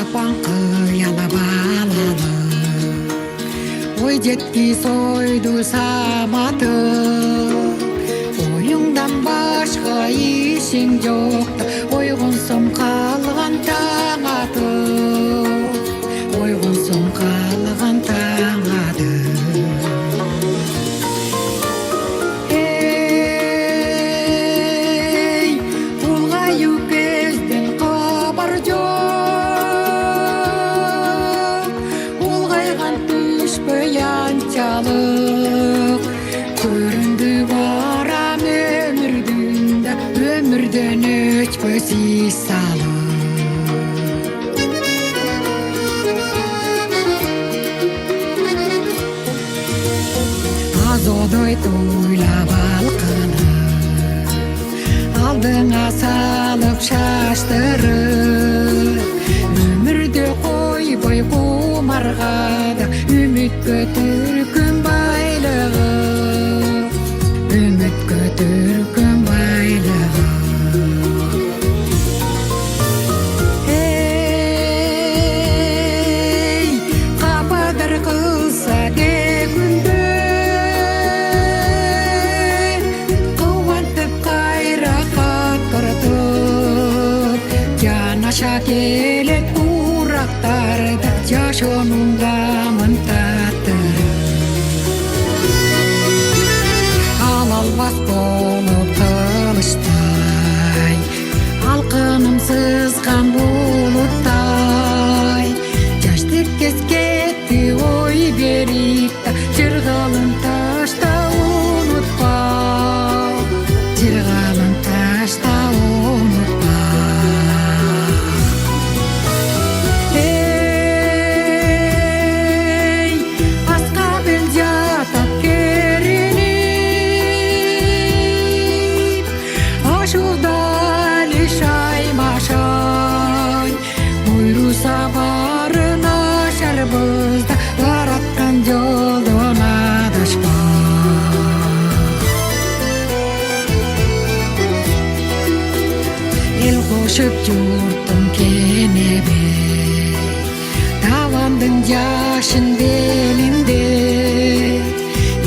апаң кыялап алалы. Ой жеткис ойду саматы, оюңдан башка ишиң жок, ойгунсум калган таң аты, ойгунсум калган таң аты. Эй, улгаю кезден кабар жок, улгайган түшпөй анчалык, көрүндү барам өмүрдөн өчпөс ис салып. Азодой туйлап алкыны, алдыңа салып шаштырып, өмүрдө койбой кумарга да үмүткө түркүн байлыгы, үмүткө түркүн байлыгы. Эй, кападыр кылса күндө, кубантып кайра каттыртып, жанаша келет урактарда жашоонун камын таттырып. Ал албас болуп тылычтай, алкыным сызган булуттай, жаштык кетти ой берип да, жыргалын ташта унутпа, жыргалын ташта унутпа. Эй, аска бел жатат керинип, ашууда эле шаймашай, буйруса барын ашарбыз да, бараткан жолдон адашпа. Эл кошуп журтум кенебе, табандын жашын белимде,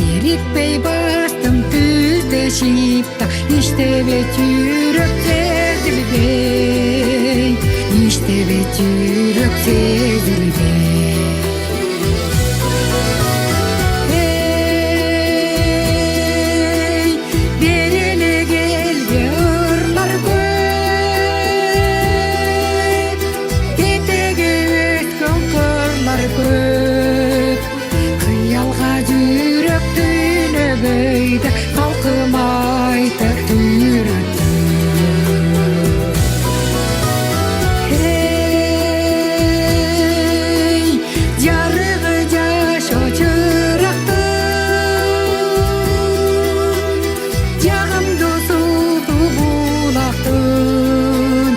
эритпей бастым түздешип да, иштебейт жүрөк сезилбей, иштебейт жүрөк сезилбей. Эй, береле келге ырлар көп, кетеге өткөн кырлар көп, кыялга жүрөк түнөгөйдө, калкымай түрөттү. Эй, жарыгы жашоо чырактын, жагымдуу суу булактын,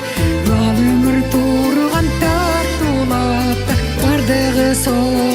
ал өмүр турган тартуулап, бардыгы сол